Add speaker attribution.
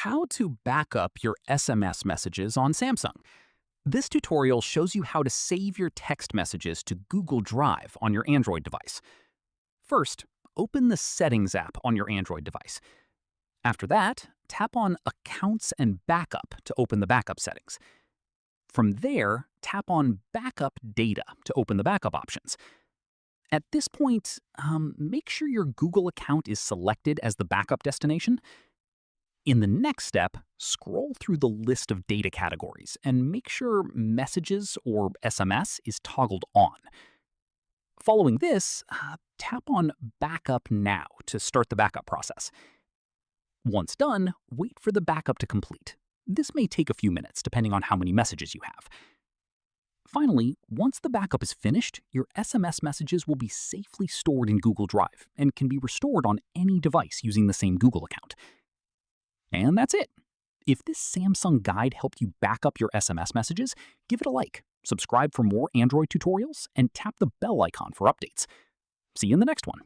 Speaker 1: How to back up your SMS messages on Samsung. This tutorial shows you how to save your text messages to Google Drive on your Android device. First, open the Settings app on your Android device. After that, tap on Accounts and Backup to open the backup settings. From there, tap on Backup Data to open the backup options. At this point, make sure your Google account is selected as the backup destination. In the next step, scroll through the list of data categories and make sure Messages or SMS is toggled on. Following this, tap on Backup Now to start the backup process. Once done, wait for the backup to complete. This may take a few minutes depending on how many messages you have. Finally, once the backup is finished, your SMS messages will be safely stored in Google Drive and can be restored on any device using the same Google account. And that's it. If this Samsung guide helped you back up your SMS messages, give it a like, subscribe for more Android tutorials, and tap the bell icon for updates. See you in the next one.